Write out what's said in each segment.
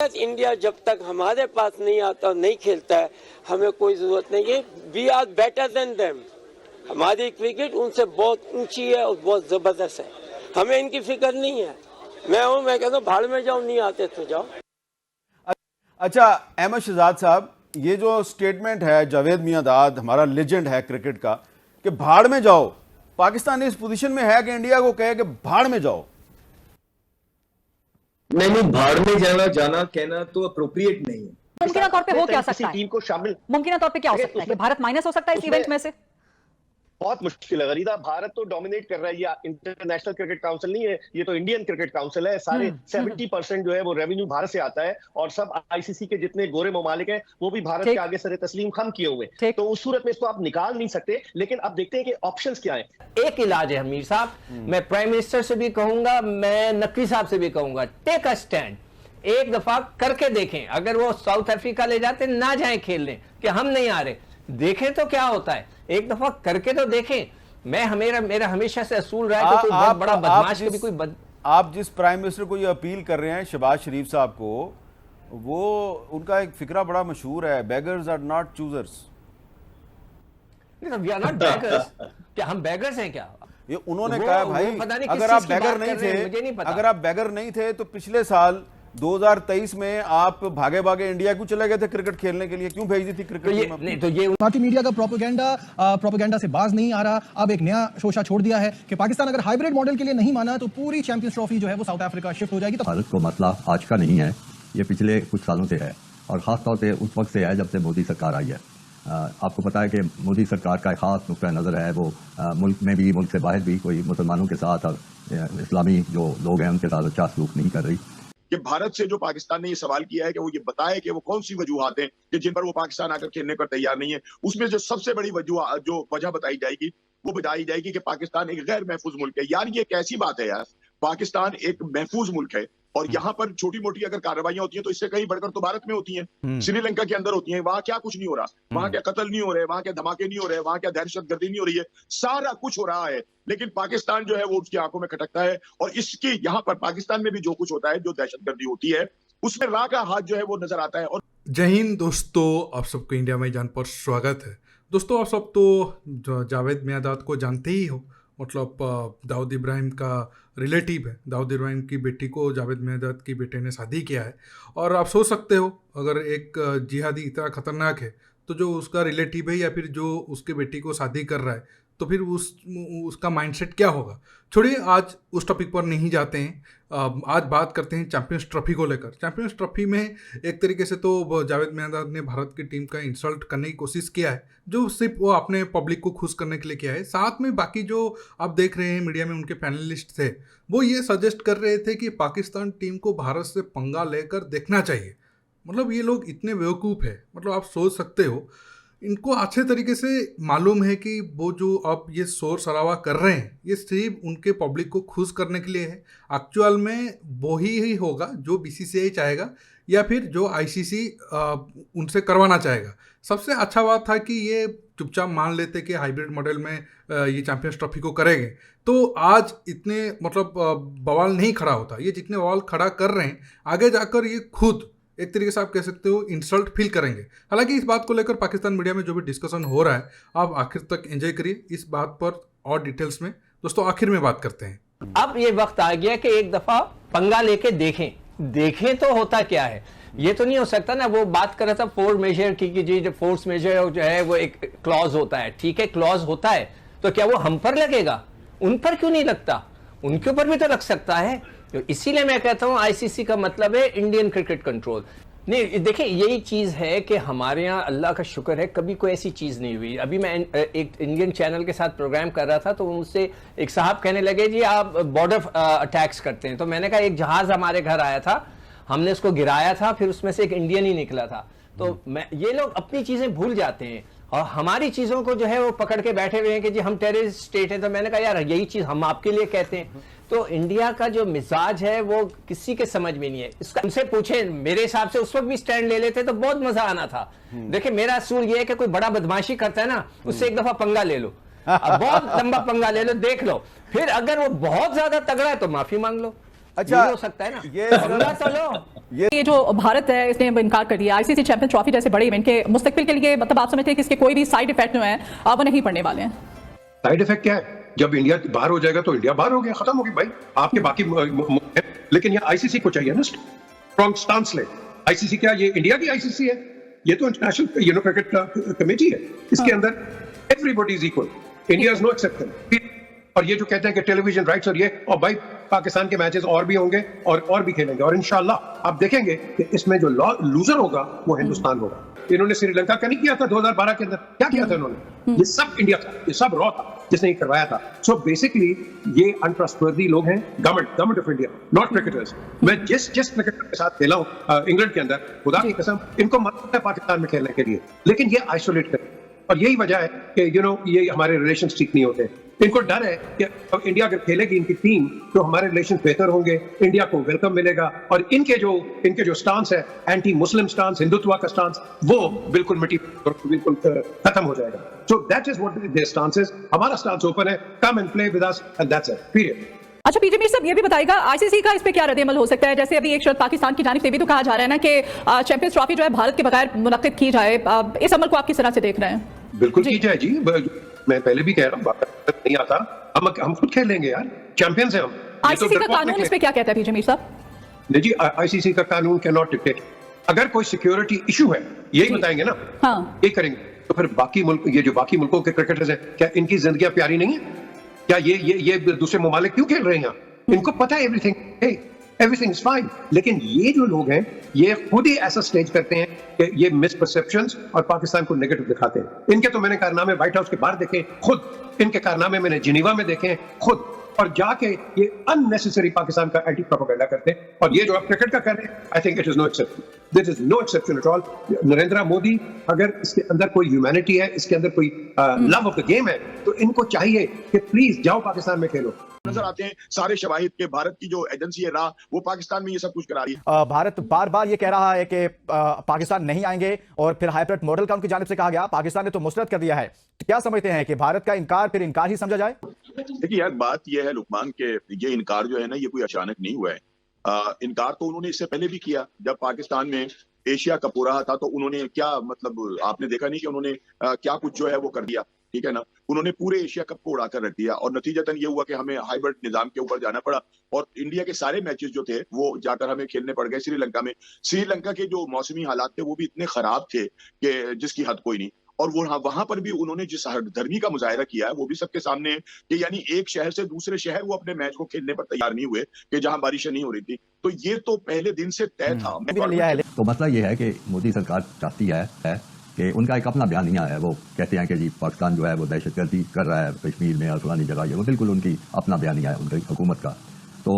India जब तक हमारे पास नहीं आता, नहीं खेलता है, हमें कोई जरूरत नहीं है। We are better than them. हमारी क्रिकेट उनसे बहुत ऊंची है और बहुत जबरदस्त है। हमें इनकी फिक्र नहीं है। मैं कहता हूँ भाड़ में जाओ, नहीं आते तो जाओ। अच्छा अहमद शहजाद साहब, ये जो स्टेटमेंट है जावेद मियांदाद, हमारा लेजेंड है क्रिकेट का, कि भाड़ में जाओ, पाकिस्तान इस पोजीशन में है कि इंडिया को कहे कि भाड़ में जाओ? नहीं, भाड़ में जाना कहना तो अप्रोप्रिएट नहीं है। मुमकिन तौर पे हो क्या सकता है? टीम को शामिल मुमकिन तौर पे क्या हो सकता है कि भारत माइनस हो सकता है इस इवेंट में से? बहुत मुश्किल है गरीदा। भारत तो डोमिनेट कर रहा है। ये इंटरनेशनल क्रिकेट काउंसिल नहीं है, ये तो इंडियन क्रिकेट काउंसिल है। सारे 70% जो है वो रेवेन्यू भारत से आता है और सब आईसीसी के जितने गोरे ममालिक हैं वो भी भारत के आगे सरे तस्लीम खम किए हुए। तो उस सूरत में इसको आप निकाल नहीं सकते। लेकिन अब देखते हैं कि ऑप्शंस क्या है। एक इलाज है हमीर साहब, मैं प्राइम मिनिस्टर से भी कहूंगा, मैं नकवी साहब से भी कहूंगा, टेक अ स्टैंड, एक दफा करके देखें। अगर वो साउथ अफ्रीका ले जाते ना जाएं खेलने कि हम नहीं आ रहे, देखें तो क्या होता है। एक दफा करके तो देखें। मेरा हमेशा से असूल रहा है कि कोई बहुत बड़ा बदमाश कभी कोई आप जिस प्राइम मिनिस्टर को ये अपील कर रहे हैं, शहबाज शरीफ साहब को, वो उनका एक फिक्रा बड़ा मशहूर है, beggars are not choosers. We are not beggars. क्या हम बेगर्स हैं क्या? ये उन्होंने कहा भाई, अगर आप बेगर नहीं थे तो पिछले साल 2023 में आप भागे भागे इंडिया क्यों चले गए थे क्रिकेट खेलने के लिए? क्यों भेज दी थी क्रिकेट टीम? नहीं तो ये भारतीय मीडिया का प्रोपेगेंडा से बाज नहीं आ रहा। अब एक नया शोशा छोड़ दिया है कि पाकिस्तान अगर हाइब्रिड मॉडल के लिए नहीं माना तो पूरी चैंपियंस ट्रॉफी जो है वो साउथ अफ्रीका शिफ्ट हो जाएगी। तो भारत को मसला आज का नहीं है, ये पिछले कुछ सालों से है और खासतौर से उस वक्त से है जब से मोदी सरकार आई है। आपको पता है कि मोदी सरकार का एक खास नुक्ता नज़र है, वो मुल्क में भी, मुल्क से बाहर भी, कोई मुसलमानों के साथ और इस्लामी जो लोग हैं उनके साथ अच्छा सलूक नहीं कर रही। कि भारत से जो पाकिस्तान ने ये सवाल किया है कि वो ये बताए कि वो कौन सी वजूहात हैं कि जिन पर वो पाकिस्तान आकर खेलने पर तैयार नहीं है, उसमें जो सबसे बड़ी वजह बताई जाएगी वो बताई जाएगी कि पाकिस्तान एक गैर महफूज मुल्क है। यार ये कैसी बात है यार? पाकिस्तान एक महफूज मुल्क है और यहाँ पर छोटी मोटी अगर कार्रवाइयां होती हैं तो इससे कहीं बढ़कर तो भारत में होती हैं, श्रीलंका के अंदर होती हैं। वहां क्या कुछ नहीं हो रहा, वहां क्या कत्ल नहीं हो रहे, वहां क्या धमाके नहीं हो रहे, वहां क्या दहशतगर्दी नहीं हो रही है, सारा कुछ हो रहा है। लेकिन पाकिस्तान जो है वो उसकी आंखों में खटकता है और इसकी यहाँ पर पाकिस्तान में भी जो कुछ होता है, जो दहशतगर्दी होती है, उसमें रा का हाथ जो है वो नजर आता है। और जय हिंद दोस्तों, आप सबको इंडिया में जान पर स्वागत है। दोस्तों, आप सब तो जावेद मियांदाद को जानते ही हो, मतलब दाऊद इब्राहिम का रिलेटिव है। दाऊद इब्राहिम की बेटी को जावेद मियांदाद की बेटे ने शादी किया है। और आप सोच सकते हो, अगर एक जिहादी इतना खतरनाक है तो जो उसका रिलेटिव है या फिर जो उसके बेटी को शादी कर रहा है तो फिर उसका माइंडसेट क्या होगा। छोड़िए, आज उस टॉपिक पर नहीं जाते हैं। आज बात करते हैं चैंपियंस ट्रॉफी को लेकर। चैंपियंस ट्रॉफी में एक तरीके से तो जावेद मियांदाद ने भारत की टीम का इंसल्ट करने की कोशिश किया है, जो सिर्फ वो अपने पब्लिक को खुश करने के लिए किया है। साथ में बाकी जो आप देख रहे हैं मीडिया में उनके पैनलिस्ट थे, वो ये सजेस्ट कर रहे थे कि पाकिस्तान टीम को भारत से पंगा लेकर देखना चाहिए। मतलब ये लोग इतने बेवकूफ़ है, मतलब आप सोच सकते हो, इनको अच्छे तरीके से मालूम है कि वो जो अब ये शोर शराबा कर रहे हैं ये सिर्फ उनके पब्लिक को खुश करने के लिए है। एक्चुअल में वो ही होगा जो बीसीसीआई चाहेगा या फिर जो आईसीसी उनसे करवाना चाहेगा। सबसे अच्छा बात था कि ये चुपचाप मान लेते कि हाइब्रिड मॉडल में ये चैंपियंस ट्रॉफी को करेंगे तो आज इतने मतलब बवाल नहीं खड़ा होता। ये जितने बवाल खड़ा कर रहे हैं, आगे जाकर ये खुद एक तरीके से आप कह सकते हो इंसल्ट फील करेंगे। हालांकि इस बात को लेकर पाकिस्तान मीडिया में जो भी डिस्कशन हो रहा है, आप आखिर तक एंजॉय करिए। इस बात पर और डिटेल्स में दोस्तों आखिर में बात करते हैं। अब ये वक्त आ गया कि एक दफा पंगा लेके देखें तो होता क्या है। ये तो नहीं हो सकता ना, वो बात कर रहा था फोर्स मेजर की कि जी फोर्स मेजर जो है वो एक क्लॉज होता है। ठीक है, क्लॉज होता है तो क्या वो हम पर लगेगा? उन पर क्यों नहीं लगता? उनके ऊपर भी तो लग सकता है। तो इसीलिए मैं कहता हूं आईसीसी का मतलब है इंडियन क्रिकेट कंट्रोल। नहीं, देखिए यही चीज़ है कि हमारे यहाँ अल्लाह का शुक्र है कभी कोई ऐसी चीज़ नहीं हुई। अभी मैं एक इंडियन चैनल के साथ प्रोग्राम कर रहा था तो मुझसे एक साहब कहने लगे जी आप बॉर्डर अटैक्स करते हैं। तो मैंने कहा एक जहाज़ हमारे घर आया था, हमने उसको गिराया था, फिर उसमें से एक इंडियन ही निकला था। तो ये लोग अपनी चीज़ें भूल जाते हैं और हमारी चीज़ों को जो है वो पकड़ के बैठे हुए हैं कि जी हम टेररिस्ट स्टेट है। तो मैंने कहा यार यही चीज़ हम आपके लिए कहते हैं। तो इंडिया का जो मिजाज है वो किसी के समझ में नहीं है। इसका उनसे पूछे, मेरे हिसाब से उस वक्त भी स्टैंड ले लेते तो बहुत मजा आना था। देखिए मेरा असूल ये है कि कोई बड़ा बदमाशी करता है ना, उससे एक दफा पंगा ले लो, बहुत लंबा पंगा ले लो, देख लो, फिर अगर वो बहुत ज्यादा तगड़ा है तो माफी मांग लो। अच्छा, ये हो सकता है ना, ये पंगा तो लो। ये जो भारत है इसने इनकार कर दिया, आईसीसी चैंपियंस ट्रॉफी जैसे बड़े इवेंट के मुस्तकबिल के लिए, मतलब आप समझते हैं कि इसके कोई भी साइड इफेक्ट जो है वो नहीं पड़ने वाले हैं? साइड इफेक्ट क्या है? जब इंडिया बाहर हो जाएगा तो इंडिया बाहर हो गया, खत्म हो गई भाई, आपके बाकी लेकिन ये आईसीसी को चाहिए ना स्ट्रॉन्ग स्टांस ले। आईसीसी क्या, ये इंडिया की आईसीसी है, ये तो इंटरनेशनल क्रिकेट कमेटी है, इसके अंदर everybody is equal, India is no exception. और ये जो कहते हैं कि टेलीविजन राइट्स और ये, और भाई पाकिस्तान के मैचेस और भी होंगे और भी खेलेंगे, और इंशाल्लाह आप देखेंगे कि इसमें जो लूजर होगा वो हिंदुस्तान होगा। इन्होंने श्रीलंका का नहीं किया था 2012 के अंदर, क्या किया था इन्होंने? ये सब इंडिया था, ये सब रॉ था जिसने ये करवाया था। सो बेसिकली ये अनट्रस्टवर्दी लोग हैं, government of India, not cricketers. मैं जिस क्रिकेटर के साथ खेला हूँ इंग्लैंड के अंदर, खुदा की कसम इनको मत है पाकिस्तान में खेलने के लिए, लेकिन ये आइसोलेट कर, और यही वजह है कि ये हमारे रिलेशंस ठीक नहीं होते। इनको डर है कि इंडिया अगर खेलेगी इनकी टीम तो हमारे रिलेशन बेहतर होंगे, इंडिया को वेलकम मिलेगा, और इनके जो स्टांस है, एंटी मुस्लिम स्टांस, हिंदुत्व का स्टांस, वो बिल्कुल बिल्कुल खत्म हो जाएगा। So that is what their stance is. हमारा स्टांस ओपन है, come and play with us and that's it, period. अच्छा पीजे मीर साहब, ये भी बताइएगा आईसीसी का इस पे क्या रद्द-ए-अमल हो सकता है? जैसे अभी एक शर्त पाकिस्तान की जानिब से भी तो कहा जा रहा है ना कि चैंपियंस ट्रॉफी जो है भारत के बगैर मुनक्किद की जाए, इस अमल को आप किस तरह से देख रहे हैं? बिल्कुल की जाए जी, मैं पहले भी कह रहा हूँ, नहीं आता हम खुद खेलेंगे यार, चैंपियंस हैं हम। आईसीसी का कानून इस पे क्या कहता है पीजे मीर साहब? नहीं जी, आईसीसी का कानून कैन नॉट डिक्टेट। अगर कोई सिक्योरिटी इशू है, यही बताएंगे ना, हाँ, ये करेंगे। तो फिर बाकी मुल्क, ये जो बाकी मुल्कों के क्रिकेटर्स हैं, क्या इनकी जिंदगियां प्यारी नहीं है? क्या ये दूसरे ममालिक क्यों खेल रहे हैं यहाँ? इनको पता है एवरीथिंग इज फाइन, लेकिन ये जो लोग हैं ये खुद ही ऐसा स्टेज करते हैं कि ये मिसपरसेप्शंस और पाकिस्तान को नेगेटिव दिखाते हैं। इनके तो मैंने कारनामे व्हाइट हाउस के बाहर देखे खुद, इनके कारनामे मैंने जिनीवा में देखे खुद, और जाके ये अननेसेसरी पाकिस्तान का एंटी प्रोपेगेंडा करते हैं। और ये जो आप क्रिकेट का कर रहे हैं, I think it is no exception, this is no exception at all. Narendra Modi, अगर इसके अंदर कोई ह्यूमैनिटी है, इसके अंदर कोई लव ऑफ द गेम है, तो इनको चाहिए कि प्लीज जाओ पाकिस्तान में खेलो। नजर आते हैं सारे शवाहिद के भारत की जो एजेंसी है राह, वो पाकिस्तान में ये सब कुछ करा रही है। भारत बार बार ये कह रहा है कि पाकिस्तान नहीं आएंगे, और फिर हाइब्रिड मॉडल का उनकी जानिब से कहा गया, पाकिस्तान ने तो मुस्तरद कर दिया है। तो क्या समझते हैं कि भारत का इनकार फिर इनकार ही समझा जाए? देखिए यार, बात यह है लुकमान के ये इनकार जो है ना, ये कोई अचानक नहीं हुआ है। इनकार तो उन्होंने इससे पहले भी किया, जब पाकिस्तान में एशिया कप हो रहा था तो उन्होंने क्या, मतलब आपने देखा नहीं कि उन्होंने क्या कुछ जो है वो कर दिया, ठीक है ना। उन्होंने पूरे एशिया कप को उड़ाकर रख दिया, और नतीजतन ये हुआ कि हमें हाइब्रिड निजाम के ऊपर जाना पड़ा, और इंडिया के सारे मैचेस जो थे वो जाकर हमें खेलने पड़ गए श्रीलंका में। श्रीलंका के जो मौसमी हालात थे वो भी इतने खराब थे कि जिसकी हद कोई नहीं, और वो वहां पर भी उन्होंने जिस धर्मी का मुजाहिरा किया है वो भी सबके सामने है कि यानी एक शहर से दूसरे शहर वो अपने मैच को खेलने पर तैयार नहीं हुए कि जहां बारिशें नहीं हो रही थी। तो ये तो पहले दिन से तय था। तो मसला ये है कि मोदी सरकार चाहती है कि उनका एक अपना बयानिया है, वो कहते हैं कि जी पाकिस्तान जो है वो दहशतगर्दी कर रहा है कश्मीर में और फलानी जगह, ये वो बिल्कुल उनकी अपना बयानिया है उनकी हुकूमत का। तो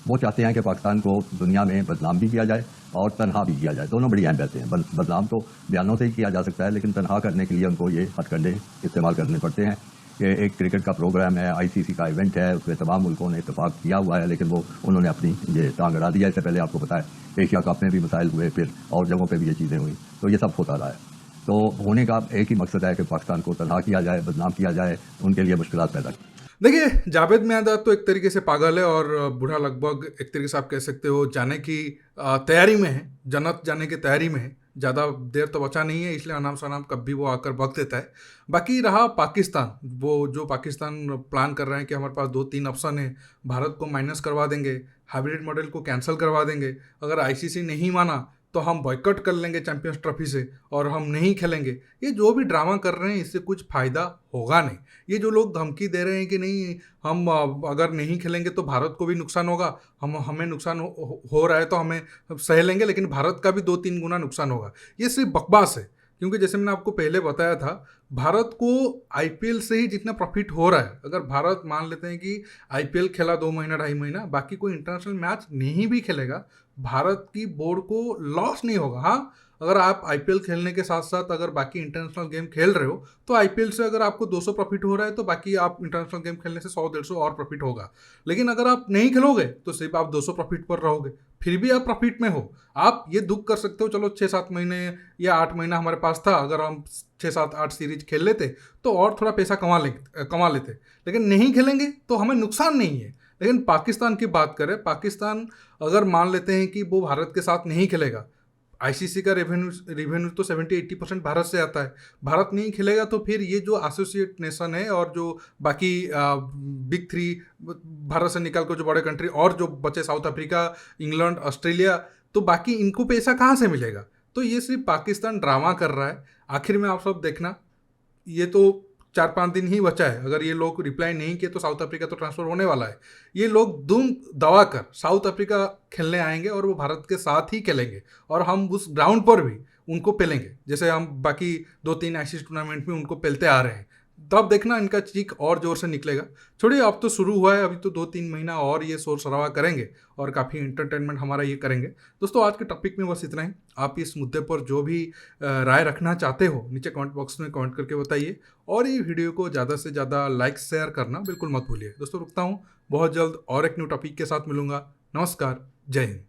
वो चाहते हैं कि पाकिस्तान को दुनिया में बदनाम भी किया जाए और तनहा भी किया जाए, दोनों बड़ी अहम रहते हैं। बदनाम तो बयानों से ही किया जा सकता है, लेकिन तनहा करने के लिए उनको ये हथकंडे इस्तेमाल करने पड़ते हैं कि एक क्रिकेट का प्रोग्राम है, आईसीसी का इवेंट है, उसमें तमाम मुल्कों ने इत्तेफाक किया हुआ है, लेकिन वो उन्होंने अपनी ये टांग अड़ा दिया। इससे पहले आपको पता है एशिया कप में भी मसाइल हुए, फिर और जगहों पर भी ये चीज़ें हुई, तो ये सब होता रहा है। तो होने का एक ही मकसद है कि पाकिस्तान को तनहा किया जाए, बदनाम किया जाए, उनके लिए मुश्किलात पैदा की। देखिए, जावेद मियांदाद तो एक तरीके से पागल है, और बूढ़ा लगभग एक तरीके से आप कह सकते हो जाने की तैयारी में है, जन्नत जाने की तैयारी में है। ज़्यादा देर तो बचा नहीं है, इसलिए अनाम शनाम कभी वो आकर बक देता है। बाकी रहा पाकिस्तान, वो जो पाकिस्तान प्लान कर रहे हैं कि हमारे पास 2-3 ऑप्शन है, भारत को माइनस करवा देंगे, हाइब्रिड मॉडल को कैंसिल करवा देंगे, अगर आईसीसी नहीं माना तो हम बॉयकॉट कर लेंगे चैंपियंस ट्रॉफी से और हम नहीं खेलेंगे। ये जो भी ड्रामा कर रहे हैं इससे कुछ फ़ायदा होगा नहीं। ये जो लोग धमकी दे रहे हैं कि नहीं हम अगर नहीं खेलेंगे तो भारत को भी नुकसान होगा, हमें नुकसान हो रहा है तो हमें सह लेंगे, लेकिन भारत का भी 2-3 गुना नुकसान होगा, ये सिर्फ बकवास है। क्योंकि जैसे मैंने आपको पहले बताया था, भारत को आईपीएल से ही जितना प्रॉफिट हो रहा है, अगर भारत मान लेते हैं कि आईपीएल खेला 2 महीना 2.5 महीना, बाकी कोई इंटरनेशनल मैच नहीं भी खेलेगा, भारत की बोर्ड को लॉस नहीं होगा। हाँ, अगर आप आईपीएल खेलने के साथ साथ अगर बाकी इंटरनेशनल गेम खेल रहे हो तो आईपीएल से अगर आपको 200 प्रॉफिट हो रहा है तो बाकी आप इंटरनेशनल गेम खेलने से 100-150 और प्रॉफिट होगा। लेकिन अगर आप नहीं खेलोगे तो सिर्फ आप 200 प्रॉफिट पर रहोगे, फिर भी आप प्रॉफिट में हो। आप ये दुख कर सकते हो, चलो 6-7 महीने या 8 महीना हमारे पास था, अगर हम 6-7-8 सीरीज खेल लेते तो और थोड़ा पैसा कमा लेते, लेकिन नहीं खेलेंगे तो हमें नुकसान नहीं है। लेकिन पाकिस्तान की बात करें, पाकिस्तान अगर मान लेते हैं कि वो भारत के साथ नहीं खेलेगा, आईसीसी का रेवेन्यू तो 70-80% भारत से आता है, भारत नहीं खेलेगा तो फिर ये जो एसोसिएट नेशन है और जो बाकी बिग 3 भारत से निकल कर जो बड़े कंट्री और जो बचे साउथ अफ्रीका, इंग्लैंड, ऑस्ट्रेलिया, तो बाकी इनको पैसा कहाँ से मिलेगा? तो ये सिर्फ पाकिस्तान ड्रामा कर रहा है। आखिर में आप सब देखना, ये तो 4-5 दिन ही बचा है, अगर ये लोग रिप्लाई नहीं किए तो साउथ अफ्रीका तो ट्रांसफर होने वाला है। ये लोग दुम दवा कर साउथ अफ्रीका खेलने आएंगे और वो भारत के साथ ही खेलेंगे और हम उस ग्राउंड पर भी उनको पेलेंगे, जैसे हम बाकी 2-3 आईसीसी टूर्नामेंट में उनको पेलते आ रहे हैं। तब देखना इनका चीख और जोर से निकलेगा। छोड़िए, अब तो शुरू हुआ है, अभी तो 2-3 महीना और ये शोर शराबा करेंगे और काफ़ी इंटरटेनमेंट हमारा ये करेंगे। दोस्तों, आज के टॉपिक में बस इतना ही। आप इस मुद्दे पर जो भी राय रखना चाहते हो नीचे कमेंट बॉक्स में कमेंट करके बताइए और ये वीडियो को ज़्यादा से ज़्यादा लाइक शेयर करना बिल्कुल मत भूलिए। दोस्तों, रुकता हूँ, बहुत जल्द और एक न्यू टॉपिक के साथ मिलूंगा। नमस्कार, जय हिंद।